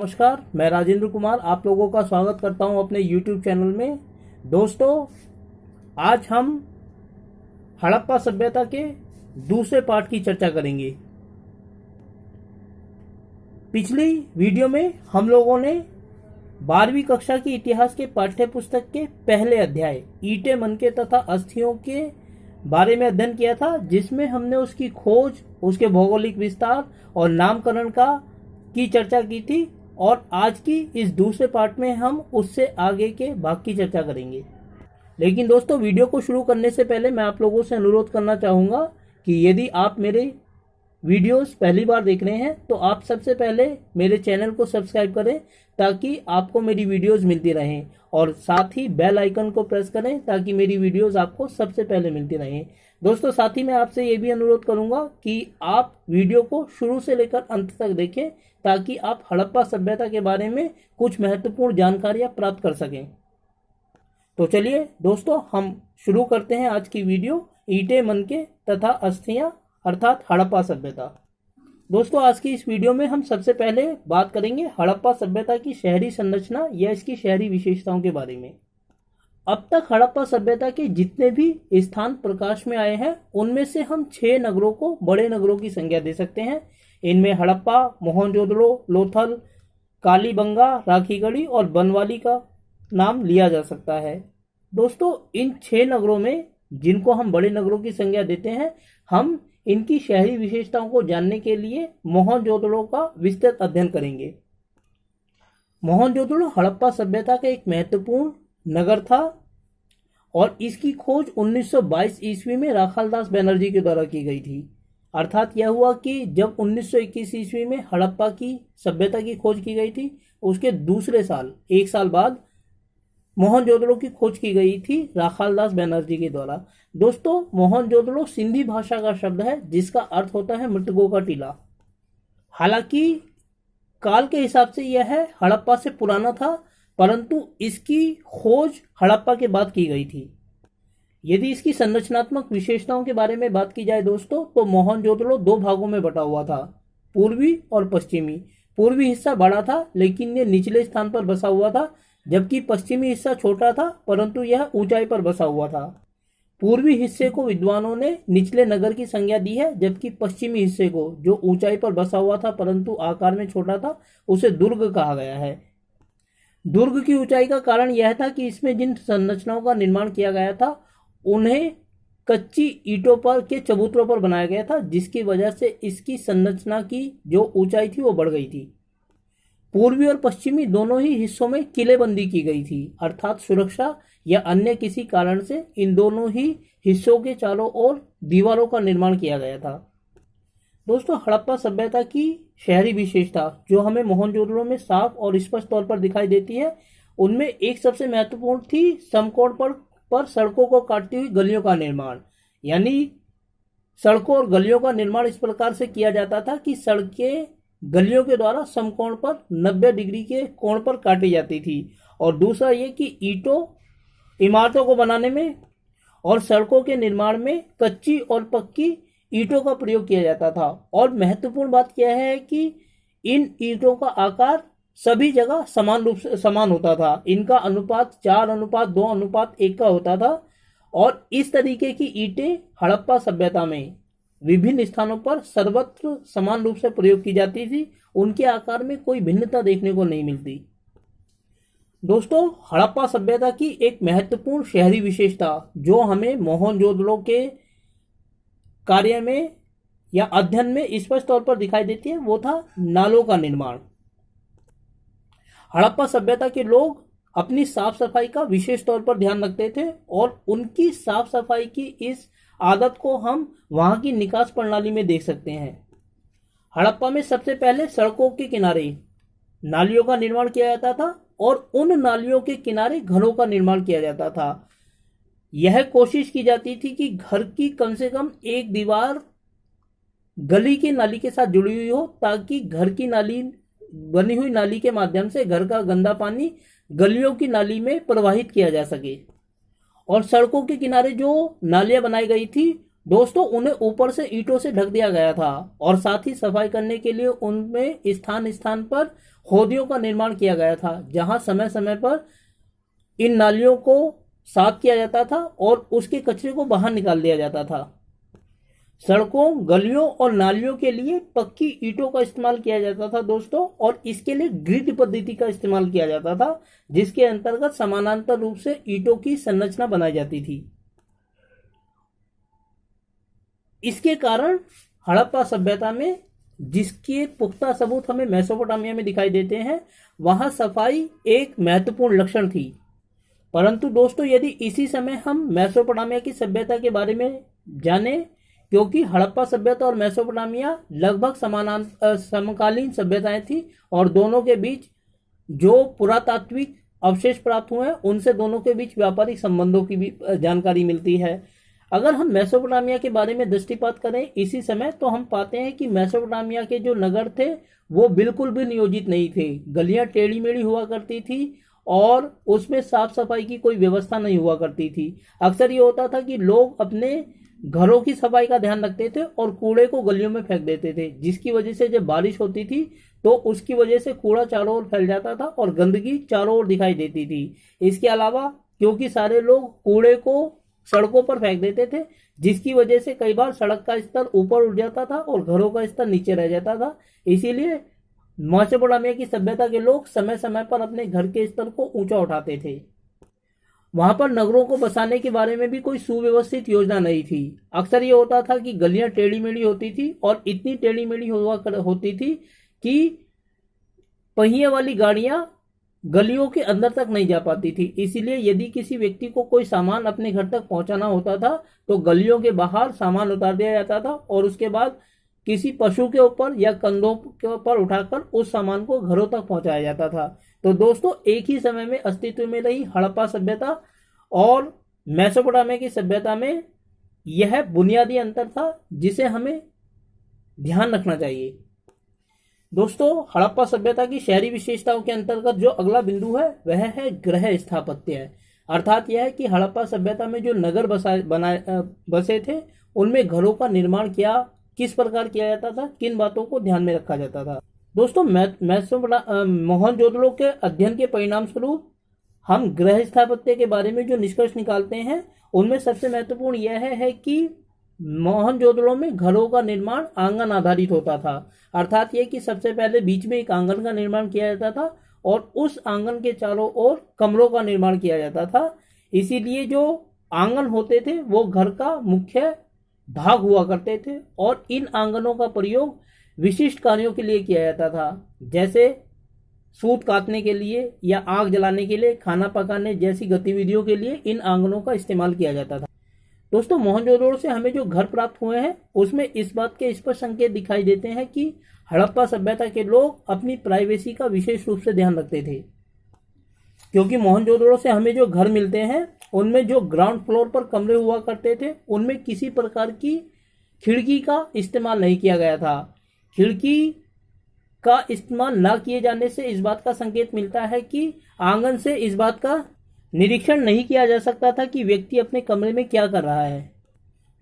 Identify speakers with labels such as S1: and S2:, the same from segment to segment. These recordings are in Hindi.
S1: नमस्कार, मैं राजेंद्र कुमार आप लोगों का स्वागत करता हूं अपने YouTube चैनल में। दोस्तों, आज हम हड़प्पा सभ्यता के दूसरे पार्ट की चर्चा करेंगे। पिछली वीडियो में हम लोगों ने 12वीं कक्षा की इतिहास के पाठ्य पुस्तक के पहले अध्याय ईंटें, मनके तथा अस्थियों के बारे में अध्ययन किया था, जिसमें हमने उसकी खोज, उसके भौगोलिक विस्तार और नामकरण की चर्चा की थी। और आज की इस दूसरे पार्ट में हम उससे आगे के भाग की चर्चा करेंगे। लेकिन दोस्तों, वीडियो को शुरू करने से पहले मैं आप लोगों से अनुरोध करना चाहूँगा कि यदि आप मेरे वीडियोस पहली बार देख रहे हैं तो आप सबसे पहले मेरे चैनल को सब्सक्राइब करें ताकि आपको मेरी वीडियोस मिलती रहें, और साथ ही बेल आइकन को प्रेस करें ताकि मेरी वीडियोस आपको सबसे पहले मिलती रहें। दोस्तों, साथ ही मैं आपसे ये भी अनुरोध करूंगा कि आप वीडियो को शुरू से लेकर अंत तक देखें ताकि आप हड़प्पा सभ्यता के बारे में कुछ महत्वपूर्ण जानकारियां प्राप्त कर सकें। तो चलिए दोस्तों, हम शुरू करते हैं आज की वीडियो ईंटें, मनके तथा अस्थियां अर्थात हड़प्पा सभ्यता। दोस्तों, आज की इस वीडियो में हम सबसे पहले बात करेंगे हड़प्पा सभ्यता की शहरी संरचना या इसकी शहरी विशेषताओं के बारे में। अब तक हड़प्पा सभ्यता के जितने भी स्थान प्रकाश में आए हैं उनमें से हम 6 नगरों को बड़े नगरों की संज्ञा दे सकते हैं। इनमें हड़प्पा, मोहनजोदड़ो, लोथल, कालीबंगा, राखीगढ़ी और बनवाली का नाम लिया जा सकता है। दोस्तों, इन 6 नगरों में जिनको हम बड़े नगरों की संज्ञा देते हैं, हम इनकी शहरी विशेषताओं को जानने के लिए मोहनजोदड़ो का विस्तृत अध्ययन करेंगे। मोहनजोदड़ो हड़प्पा सभ्यता का एक महत्वपूर्ण नगर था और इसकी खोज 1922 ईस्वी में राखालदास बनर्जी के द्वारा की गई थी। अर्थात यह हुआ कि जब 1921 ईस्वी में हड़प्पा की सभ्यता की खोज की गई थी, उसके दूसरे साल, एक साल बाद मोहनजोदड़ो की खोज की गई थी राखालदास बनर्जी के द्वारा। दोस्तों, मोहनजोदड़ो सिंधी भाषा का शब्द है जिसका अर्थ होता है मृतकों का टीला। हालांकि काल के हिसाब से यह हड़प्पा से पुराना था, परंतु इसकी खोज हड़प्पा के बाद की गई थी। यदि इसकी संरचनात्मक विशेषताओं के बारे में बात की जाए दोस्तों, तो मोहनजोदड़ो 2 भागों में बटा हुआ था, पूर्वी और पश्चिमी। पूर्वी हिस्सा बड़ा था लेकिन यह निचले स्थान पर बसा हुआ था, जबकि पश्चिमी हिस्सा छोटा था परंतु यह ऊंचाई पर बसा हुआ था। पूर्वी हिस्से को विद्वानों ने निचले नगर की संज्ञा दी है, जबकि पश्चिमी हिस्से को, जो ऊंचाई पर बसा हुआ था परंतु आकार में छोटा था, उसे दुर्ग कहा गया है। दुर्ग की ऊंचाई का कारण यह था कि इसमें जिन संरचनाओं का निर्माण किया गया था उन्हें कच्ची ईंटों पर के चबूतरों पर बनाया गया था, जिसकी वजह से इसकी संरचना की जो ऊंचाई थी वो बढ़ गई थी। पूर्वी और पश्चिमी दोनों ही हिस्सों में किलेबंदी की गई थी, अर्थात सुरक्षा या अन्य किसी कारण से इन दोनों ही हिस्सों के चारों ओर दीवारों का निर्माण किया गया था। दोस्तों, हड़प्पा सभ्यता की शहरी विशेषता जो हमें मोहनजोदड़ो में साफ और स्पष्ट तौर पर दिखाई देती है, उनमें एक सबसे महत्वपूर्ण थी समकोण पर सड़कों को काटती हुई गलियों का निर्माण। यानी सड़कों और गलियों का निर्माण इस प्रकार से किया जाता था कि सड़कें गलियों के द्वारा समकोण पर 90 डिग्री के कोण पर काटी जाती थी। और दूसरा ये कि इमारतों को बनाने में और सड़कों के निर्माण में कच्ची और पक्की ईंटों का प्रयोग किया जाता था। और महत्वपूर्ण बात यह है कि इन ईंटों का आकार सभी जगह समान रूप से समान होता था। इनका अनुपात 4:2:1 का होता था। और इस तरीके की ईंटें हड़प्पा सभ्यता में विभिन्न स्थानों पर सर्वत्र समान रूप से प्रयोग की जाती थी। उनके आकार में कोई भिन्नता देखने को नहीं मिलती। दोस्तों, हड़प्पा सभ्यता की एक महत्वपूर्ण शहरी विशेषता जो हमें मोहनजोदड़ो के कार्य में या अध्ययन में स्पष्ट तौर पर दिखाई देती है, वो था नालों का निर्माण। हड़प्पा सभ्यता के लोग अपनी साफ सफाई का विशेष तौर पर ध्यान रखते थे और उनकी साफ सफाई की इस आदत को हम वहां की निकास प्रणाली में देख सकते हैं। हड़प्पा में सबसे पहले सड़कों के किनारे नालियों का निर्माण किया जाता था और उन नालियों के किनारे घरों का निर्माण किया जाता था। यह कोशिश की जाती थी कि घर की कम से कम एक दीवार गली की नाली के साथ जुड़ी हुई हो, ताकि घर की नाली बनी हुई नाली के माध्यम से घर का गंदा पानी गलियों की नाली में प्रवाहित किया जा सके। और सड़कों के किनारे जो नालियां बनाई गई थी दोस्तों, उन्हें ऊपर से ईंटों से ढक दिया गया था और साथ ही सफाई करने के लिए उनमें स्थान स्थान पर खोदियों का निर्माण किया गया था, जहां समय समय पर इन नालियों को साफ किया जाता था और उसके कचरे को बाहर निकाल दिया जाता था। सड़कों, गलियों और नालियों के लिए पक्की ईंटों का इस्तेमाल किया जाता था दोस्तों, और इसके लिए ग्रिड पद्धति का इस्तेमाल किया जाता था, जिसके अंतर्गत समानांतर रूप से ईंटों की संरचना बनाई जाती थी। इसके कारण हड़प्पा सभ्यता में, जिसके पुख्ता सबूत हमें मेसोपोटामिया में दिखाई देते हैं, वहां सफाई एक महत्वपूर्ण लक्षण थी। परंतु दोस्तों, यदि इसी समय हम मेसोपोटामिया की सभ्यता के बारे में जाने, क्योंकि हड़प्पा सभ्यता और मेसोपोटामिया लगभग समकालीन सभ्यताएं थी, और दोनों के बीच जो पुरातात्विक अवशेष प्राप्त हुए हैं उनसे दोनों के बीच व्यापारिक संबंधों की भी जानकारी मिलती है। अगर हम मेसोपोटामिया के बारे में दृष्टिपात करें इसी समय, तो हम पाते हैं कि मेसोपोटामिया के जो नगर थे वो बिल्कुल भी नियोजित नहीं थे। गलियां टेढ़ी मेढ़ी हुआ करती थी और उसमें साफ सफाई की कोई व्यवस्था नहीं हुआ करती थी। अक्सर ये होता था कि लोग अपने घरों की सफाई का ध्यान रखते थे और कूड़े को गलियों में फेंक देते थे, जिसकी वजह से जब बारिश होती थी तो उसकी वजह से कूड़ा चारों ओर फैल जाता था और गंदगी चारों ओर दिखाई देती थी। इसके अलावा क्योंकि सारे लोग कूड़े को सड़कों पर फेंक देते थे, जिसकी वजह से कई बार सड़क का स्तर ऊपर उठ जाता था और घरों का स्तर नीचे रह जाता था। इसीलिए मेसोपोटामिया की सभ्यता के लोग समय समय पर अपने घर के स्तर को ऊंचा उठाते थे। वहां पर नगरों को बसाने के बारे में भी कोई सुव्यवस्थित योजना नहीं थी। अक्सर ये होता था कि गलियां टेढ़ी मेढ़ी होती थी और इतनी टेढ़ी मेढ़ी होती थी कि पहिए वाली गाड़ियां गलियों के अंदर तक नहीं जा पाती थी। इसीलिए यदि किसी व्यक्ति को कोई सामान अपने घर तक पहुंचाना होता था तो गलियों के बाहर सामान उतार दिया जाता था और उसके बाद किसी पशु के ऊपर या कंधों के ऊपर उठाकर उस सामान को घरों तक पहुंचाया जाता था। तो दोस्तों, एक ही समय में अस्तित्व में रही हड़प्पा सभ्यता और मेसोपोटामिया की सभ्यता में यह बुनियादी अंतर था जिसे हमें ध्यान रखना चाहिए। दोस्तों, हड़प्पा सभ्यता की शहरी विशेषताओं के अंतर्गत जो अगला बिंदु है वह है गृह स्थापत्य। अर्थात यह है कि हड़प्पा सभ्यता में जो नगर बसे थे उनमें घरों का निर्माण किस प्रकार किया जाता था, किन बातों को ध्यान में रखा जाता था। दोस्तों, मोहनजोदड़ो के अध्ययन के परिणाम स्वरूप हम गृह स्थापत्य के बारे में जो निष्कर्ष निकालते हैं उनमें सबसे महत्वपूर्ण यह है कि मोहनजोदड़ो में घरों का निर्माण आंगन आधारित होता था। अर्थात यह कि सबसे पहले बीच में एक आंगन का निर्माण किया जाता था और उस आंगन के चारों ओर कमरों का निर्माण किया जाता था। इसीलिए जो आंगन होते थे वो घर का मुख्य भाग हुआ करते थे और इन आंगनों का प्रयोग विशिष्ट कार्यों के लिए किया जाता था, जैसे सूत काटने के लिए या आग जलाने के लिए, खाना पकाने जैसी गतिविधियों के लिए इन आंगनों का इस्तेमाल किया जाता था। दोस्तों, मोहनजोदड़ो से हमें जो घर प्राप्त हुए हैं उसमें इस बात के स्पष्ट संकेत दिखाई देते हैं कि हड़प्पा सभ्यता के लोग अपनी प्राइवेसी का विशेष रूप से ध्यान रखते थे, क्योंकि मोहनजोदड़ो से हमें जो घर मिलते हैं उनमें जो ग्राउंड फ्लोर पर कमरे हुआ करते थे उनमें किसी प्रकार की खिड़की का इस्तेमाल नहीं किया गया था। खिड़की का इस्तेमाल न किए जाने से इस बात का संकेत मिलता है कि आंगन से इस बात का निरीक्षण नहीं किया जा सकता था कि व्यक्ति अपने कमरे में क्या कर रहा है,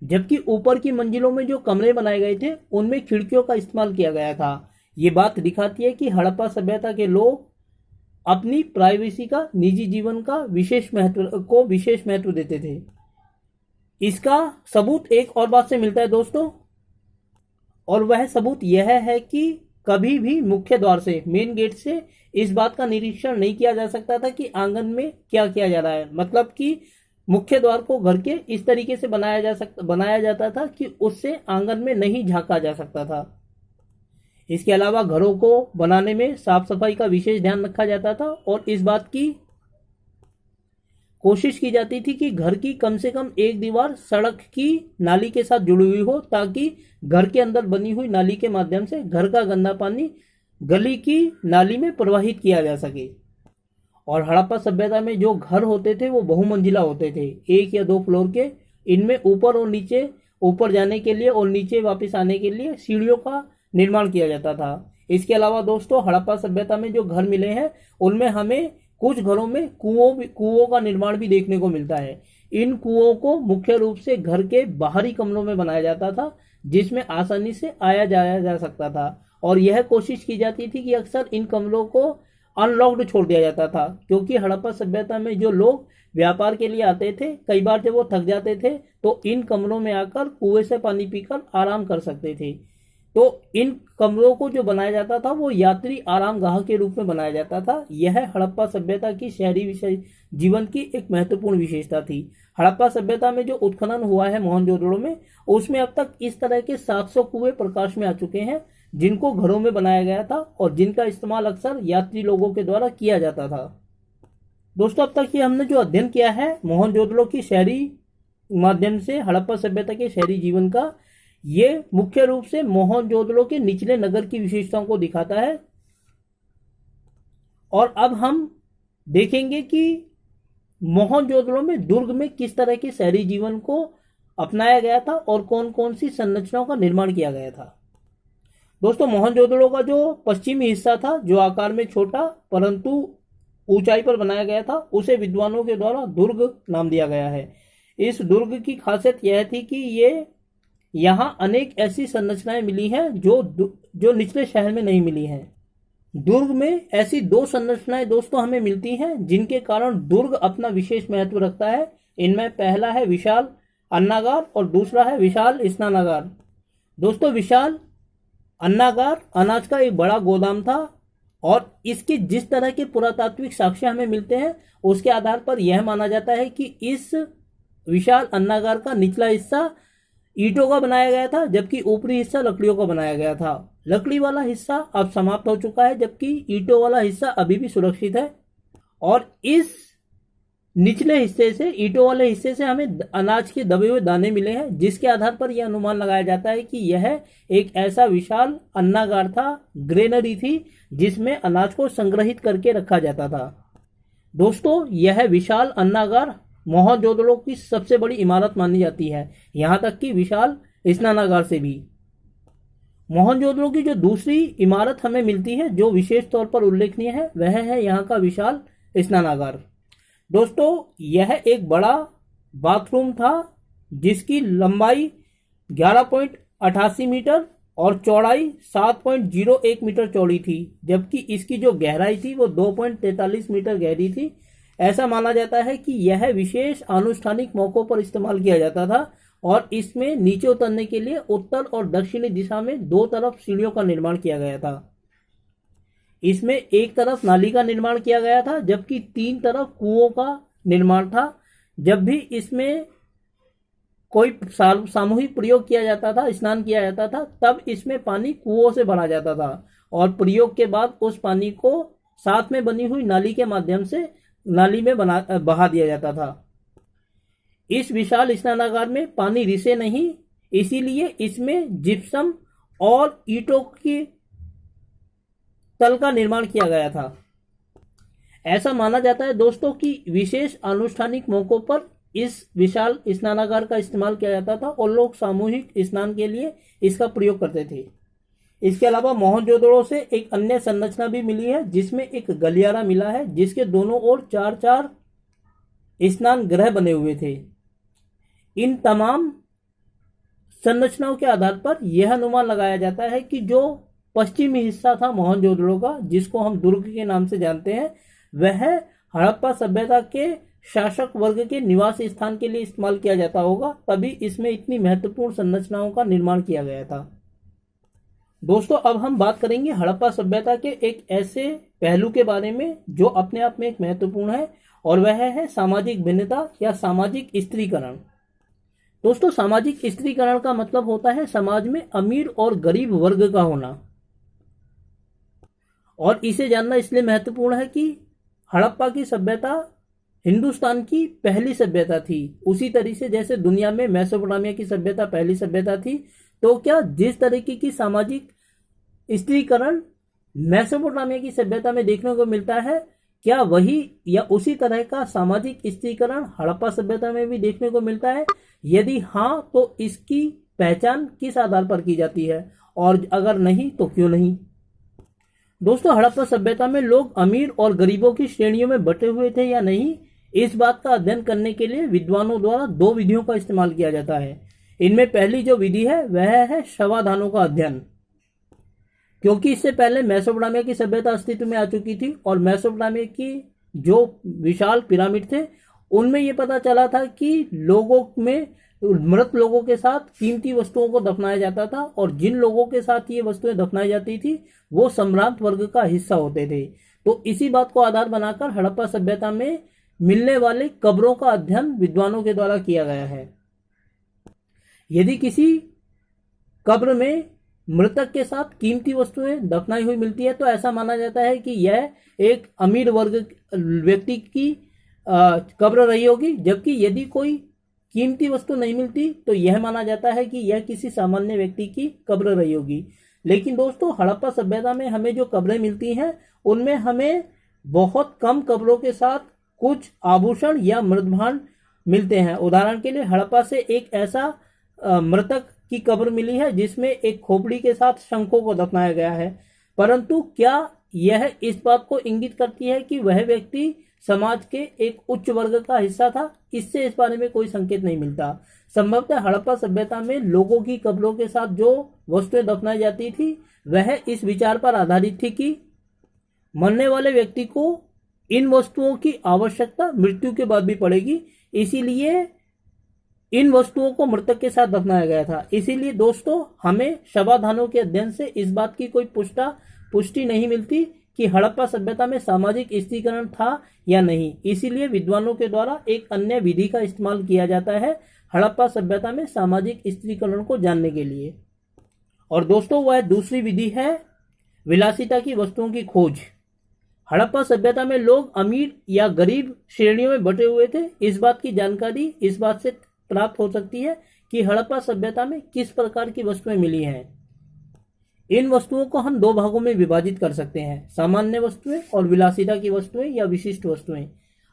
S1: जबकि ऊपर की मंजिलों में जो कमरे बनाए गए थे उनमें खिड़कियों का इस्तेमाल किया गया था। ये बात दिखाती है कि हड़प्पा सभ्यता के लोग अपनी प्राइवेसी का, निजी जीवन का विशेष महत्व देते थे। इसका सबूत एक और बात से मिलता है दोस्तों, और वह सबूत यह है कि कभी भी मुख्य द्वार से, मेन गेट से इस बात का निरीक्षण नहीं किया जा सकता था कि आंगन में क्या किया जा रहा है। मतलब कि मुख्य द्वार को घर के इस तरीके से बनाया जाता था कि उससे आंगन में नहीं झांका जा सकता था। इसके अलावा घरों को बनाने में साफ सफाई का विशेष ध्यान रखा जाता था और इस बात की कोशिश की जाती थी कि घर की कम से कम एक दीवार सड़क की नाली के साथ जुड़ी हुई हो, ताकि घर के अंदर बनी हुई नाली के माध्यम से घर का गंदा पानी गली की नाली में प्रवाहित किया जा सके। और हड़प्पा सभ्यता में जो घर होते थे वो बहुमंजिला होते थे, 1 या 2 फ्लोर के। इनमें ऊपर और नीचे, ऊपर जाने के लिए और नीचे वापस आने के लिए सीढ़ियों का निर्माण किया जाता था। इसके अलावा दोस्तों, हड़प्पा सभ्यता में जो घर मिले हैं उनमें हमें कुछ घरों में कुओं का निर्माण भी देखने को मिलता है। इन कुओं को मुख्य रूप से घर के बाहरी कमरों में बनाया जाता था, जिसमें आसानी से आया जाया जा सकता था और यह कोशिश की जाती थी कि अक्सर इन कमरों को अनलॉक्ड छोड़ दिया जाता था, क्योंकि हड़प्पा सभ्यता में जो लोग व्यापार के लिए आते थे, कई बार जब वो थक जाते थे तो इन कमरों में आकर कुएं से पानी पीकर आराम कर सकते थे। तो इन कमरों को जो बनाया जाता था वो यात्री आरामगाह के रूप में बनाया जाता था। यह हड़प्पा सभ्यता की शहरी जीवन की एक महत्वपूर्ण विशेषता थी। हड़प्पा सभ्यता में जो उत्खनन हुआ है मोहनजोदड़ो में, उसमें अब तक इस तरह के 700 कुएं प्रकाश में आ चुके हैं, जिनको घरों में बनाया गया था और जिनका इस्तेमाल अक्सर यात्री लोगों के द्वारा किया जाता था। दोस्तों, अब तक ये हमने जो अध्ययन किया है मोहनजोदड़ो की शहरी माध्यम से हड़प्पा सभ्यता के शहरी जीवन का, ये मुख्य रूप से मोहनजोदड़ो के निचले नगर की विशेषताओं को दिखाता है। और अब हम देखेंगे कि मोहनजोदड़ो में दुर्ग में किस तरह के शहरी जीवन को अपनाया गया था और कौन कौन सी संरचनाओं का निर्माण किया गया था। दोस्तों, मोहनजोदड़ो का जो पश्चिमी हिस्सा था, जो आकार में छोटा परंतु ऊंचाई पर बनाया गया था, उसे विद्वानों के द्वारा दुर्ग नाम दिया गया है। इस दुर्ग की खासियत यह थी कि यहाँ अनेक ऐसी संरचनाएं मिली हैं जो निचले शहर में नहीं मिली हैं। दुर्ग में ऐसी 2 संरचनाएं दोस्तों हमें मिलती हैं जिनके कारण दुर्ग अपना विशेष महत्व रखता है। इनमें पहला है विशाल अन्नागार और दूसरा है विशाल स्नानागार। दोस्तों, विशाल अन्नागार अनाज का एक बड़ा गोदाम था और इसके जिस तरह के पुरातात्विक साक्ष्य हमें मिलते हैं उसके आधार पर यह माना जाता है कि इस विशाल अन्नागार का निचला हिस्सा ईंटों का बनाया गया था, जबकि ऊपरी हिस्सा लकड़ियों का बनाया गया था। लकड़ी वाला हिस्सा अब समाप्त हो चुका है, जबकि ईंटों वाला हिस्सा अभी भी सुरक्षित है। और इस निचले हिस्से से, ईंटों वाले हिस्से से हमें अनाज के दबे हुए दाने मिले हैं, जिसके आधार पर यह अनुमान लगाया जाता है कि यह एक ऐसा विशाल अन्नागार था, ग्रेनरी थी, जिसमें अनाज को संग्रहित करके रखा जाता था। दोस्तों, यह विशाल अन्नागार मोहनजोदड़ो की सबसे बड़ी इमारत मानी जाती है, यहां तक कि विशाल स्नानागार से भी। मोहनजोदड़ो की जो दूसरी इमारत हमें मिलती है जो विशेष तौर पर उल्लेखनीय है, वह है यहाँ का विशाल स्नानागार। दोस्तों, यह एक बड़ा बाथरूम था जिसकी लंबाई 11.88 मीटर और चौड़ाई 7.01 मीटर चौड़ी थी, जबकि इसकी जो गहराई थी वो 2.43 मीटर गहरी थी। ऐसा माना जाता है कि यह विशेष अनुष्ठानिक मौकों पर इस्तेमाल किया जाता था और इसमें नीचे उतरने के लिए उत्तर और दक्षिणी दिशा में 2 तरफ सीढ़ियों का निर्माण किया गया था। इसमें एक तरफ नाली का निर्माण किया गया था, जबकि 3 तरफ कुओं का निर्माण था। जब भी इसमें कोई सामूहिक प्रयोग किया जाता था, स्नान किया जाता था, तब इसमें पानी कुओं से भरा जाता था और प्रयोग के बाद उस पानी को साथ में बनी हुई नाली के माध्यम से नाली में बहा दिया जाता था। इस विशाल स्नानागार में पानी रिसे नहीं, इसीलिए इसमें जिप्सम और ईंटों की तल का निर्माण किया गया था। ऐसा माना जाता है दोस्तों कि विशेष अनुष्ठानिक मौकों पर इस विशाल स्नानागार का इस्तेमाल किया जाता था और लोग सामूहिक स्नान के लिए इसका प्रयोग करते थे। इसके अलावा मोहनजोदड़ो से एक अन्य संरचना भी मिली है, जिसमें एक गलियारा मिला है, जिसके दोनों ओर 4-4 स्नान गृह बने हुए थे। इन तमाम संरचनाओं के आधार पर यह अनुमान लगाया जाता है कि जो पश्चिमी हिस्सा था मोहनजोदड़ो का, जिसको हम दुर्ग के नाम से जानते हैं, वह हड़प्पा सभ्यता के शासक वर्ग के निवास स्थान के लिए इस्तेमाल किया जाता होगा, तभी इसमें इतनी महत्वपूर्ण संरचनाओं का निर्माण किया गया था। दोस्तों, अब हम बात करेंगे हड़प्पा सभ्यता के एक ऐसे पहलू के बारे में जो अपने आप में एक महत्वपूर्ण है, और वह है सामाजिक भिन्नता या सामाजिक स्त्रीकरण। दोस्तों, सामाजिक स्त्रीकरण का मतलब होता है समाज में अमीर और गरीब वर्ग का होना, और इसे जानना इसलिए महत्वपूर्ण है कि हड़प्पा की सभ्यता हिंदुस्तान की पहली सभ्यता थी। उसी तरीके से जैसे दुनिया में मेसोपोटामिया की सभ्यता पहली सभ्यता थी, तो क्या जिस तरीके की सामाजिक स्त्रीकरण मेसोपोटामिया की सभ्यता में देखने को मिलता है, क्या वही या उसी तरह का सामाजिक स्त्रीकरण हड़प्पा सभ्यता में भी देखने को मिलता है? यदि हाँ, तो इसकी पहचान किस आधार पर की जाती है, और अगर नहीं तो क्यों नहीं? दोस्तों, हड़प्पा सभ्यता में लोग अमीर और गरीबों की श्रेणियों में बटे हुए थे या नहीं, इस बात का अध्ययन करने के लिए विद्वानों द्वारा 2 विधियों का इस्तेमाल किया जाता है। इनमें पहली जो विधि है वह है शवाधानों का अध्ययन। क्योंकि इससे पहले मेसोपोटामिया की सभ्यता अस्तित्व में आ चुकी थी और मेसोपोटामिया की जो विशाल पिरामिड थे उनमें ये पता चला था कि लोगों में मृत लोगों के साथ कीमती वस्तुओं को दफनाया जाता था और जिन लोगों के साथ ये वस्तुएं दफनाई जाती थी वो सम्रांत वर्ग का हिस्सा होते थे। तो इसी बात को आधार बनाकर हड़प्पा सभ्यता में मिलने वाले कब्रों का अध्ययन विद्वानों के द्वारा किया गया है। यदि किसी कब्र में मृतक के साथ कीमती वस्तुएं दफनाई हुई मिलती है तो ऐसा माना जाता है कि यह एक अमीर वर्ग व्यक्ति की कब्र रही होगी, जबकि यदि कोई कीमती वस्तु नहीं मिलती तो यह माना जाता है कि यह किसी सामान्य व्यक्ति की कब्र रही होगी। लेकिन दोस्तों, हड़प्पा सभ्यता में हमें जो कब्रें मिलती हैं उनमें हमें बहुत कम कब्रों के साथ कुछ आभूषण या मृतभांड मिलते हैं। उदाहरण के लिए हड़प्पा से एक ऐसा मृतक की कब्र मिली है जिसमें एक खोपड़ी के साथ शंखों को दफनाया गया है, परंतु क्या यह इस बात को इंगित करती है कि वह व्यक्ति समाज के एक उच्च वर्ग का हिस्सा था? इससे इस बारे में कोई संकेत नहीं मिलता। संभवतः हड़प्पा सभ्यता में लोगों की कब्रों के साथ जो वस्तुएं दफनाई जाती थी वह इस विचार पर आधारित थी कि मरने वाले व्यक्ति को इन वस्तुओं की आवश्यकता मृत्यु के बाद भी पड़ेगी, इसीलिए इन वस्तुओं को मृतक के साथ दफनाया गया था। इसीलिए दोस्तों, हमें शवाधानों के अध्ययन से इस बात की कोई पुष्टि नहीं मिलती कि हड़प्पा सभ्यता में सामाजिक स्त्रीकरण था या नहीं। इसीलिए विद्वानों के द्वारा एक अन्य विधि का इस्तेमाल किया जाता है हड़प्पा सभ्यता में सामाजिक स्त्रीकरण को जानने के लिए। और दोस्तों, वह दूसरी विधि है विलासिता की वस्तुओं की खोज। हड़प्पा सभ्यता में लोग अमीर या गरीब श्रेणियों में बटे हुए थे। इस बात की जानकारी इस बात से प्राप्त हो सकती है कि हड़प्पा सभ्यता में किस प्रकार की वस्तुएं मिली हैं। इन वस्तुओं को हम दो भागों में विभाजित कर सकते हैं, सामान्य वस्तुएं और विलासिता की वस्तुएं या विशिष्ट वस्तुएं।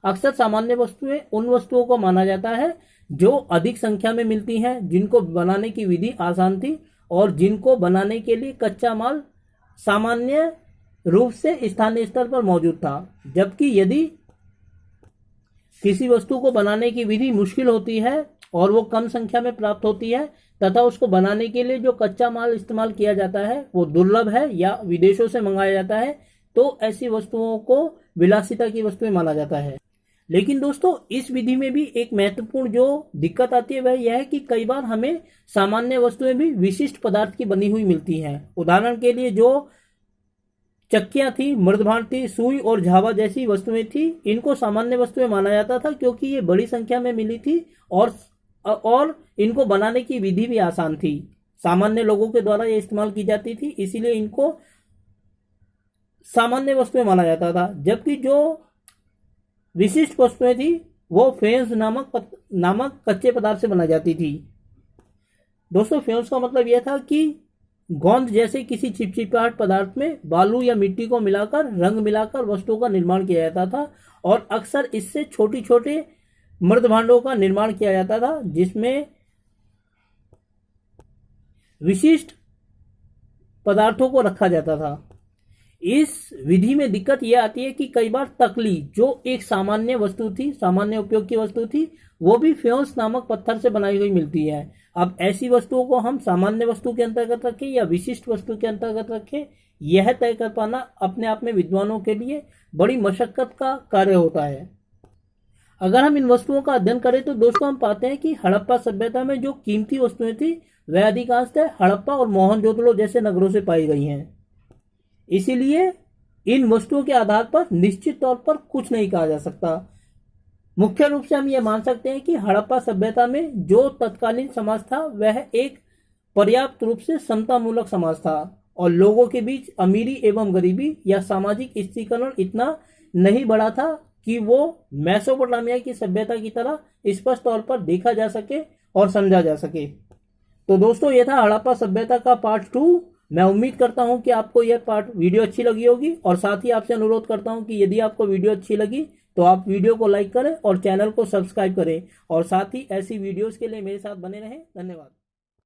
S1: अक्सर सामान्य वस्तुएं उन वस्तुओं को माना जाता है जो अधिक संख्या में मिलती हैं, जिनको बनाने की विधि आसान थी और जिनको बनाने के लिए कच्चा माल सामान्य रूप से स्थानीय स्तर पर मौजूद था। जबकि यदि किसी वस्तु को बनाने की विधि मुश्किल होती है और वो कम संख्या में प्राप्त होती है तथा उसको बनाने के लिए जो कच्चा माल इस्तेमाल किया जाता है वो दुर्लभ है या विदेशों से मंगाया जाता है, तो ऐसी वस्तुओं को विलासिता की वस्तुएं माना जाता है। लेकिन दोस्तों, इस विधि में भी एक महत्वपूर्ण जो दिक्कत आती है वह यह है कि कई बार हमें सामान्य वस्तुएं भी विशिष्ट पदार्थ की बनी हुई मिलती हैं। उदाहरण के लिए जो चक्कियां थी, मृदभांड थी, सुई और झावा जैसी वस्तुएं थी, इनको सामान्य वस्तुएं माना जाता था क्योंकि ये बड़ी संख्या में मिली थी और इनको बनाने की विधि भी आसान थी। सामान्य लोगों के द्वारा ये इस्तेमाल की जाती थी, इसीलिए इनको सामान्य वस्तुएं माना जाता था। जबकि जो विशिष्ट वस्तुएं थी वो फेंस नामक कच्चे पदार्थ से बनाई जाती थी। दोस्तों, फेंस का मतलब यह था कि गोंद जैसे किसी चिपचिपाहट पदार्थ में बालू या मिट्टी को मिलाकर रंग मिलाकर वस्तुओं का निर्माण किया जाता था और अक्सर इससे छोटे छोटे मृदभांडों का निर्माण किया जाता था जिसमें विशिष्ट पदार्थों को रखा जाता था। इस विधि में दिक्कत यह आती है कि कई बार तकली, जो एक सामान्य वस्तु थी, सामान्य उपयोग की वस्तु थी, वो भी फ्योंस नामक पत्थर से बनाई हुई मिलती है। अब ऐसी वस्तुओं को हम सामान्य वस्तु के अंतर्गत रखें या विशिष्ट वस्तु के अंतर्गत रखें, यह तय कर पाना अपने आप में विद्वानों के लिए बड़ी मशक्कत का कार्य होता है। अगर हम इन वस्तुओं का अध्ययन करें तो दोस्तों, हम पाते हैं कि हड़प्पा सभ्यता में जो कीमती वस्तुएं थी वह अधिकांशतः हड़प्पा और मोहनजोदड़ो जैसे नगरों से पाई गई हैं। इसीलिए इन वस्तुओं के आधार पर निश्चित तौर पर कुछ नहीं कहा जा सकता। मुख्य रूप से हम यह मान सकते हैं कि हड़प्पा सभ्यता में जो तत्कालीन समाज था वह एक पर्याप्त रूप से समतामूलक समाज था और लोगों के बीच अमीरी एवं गरीबी या सामाजिक स्त्रीकरण इतना नहीं बढ़ा था कि वो मेसोपोटामिया की सभ्यता की तरह स्पष्ट तौर पर देखा जा सके और समझा जा सके। तो दोस्तों, यह था हड़प्पा सभ्यता का पार्ट 2। मैं उम्मीद करता हूं कि आपको यह वीडियो अच्छी लगी होगी और साथ ही आपसे अनुरोध करता हूं कि यदि आपको वीडियो अच्छी लगी तो आप वीडियो को लाइक करें और चैनल को सब्सक्राइब करें और साथ ही ऐसी वीडियोस के लिए मेरे साथ बने रहें। धन्यवाद।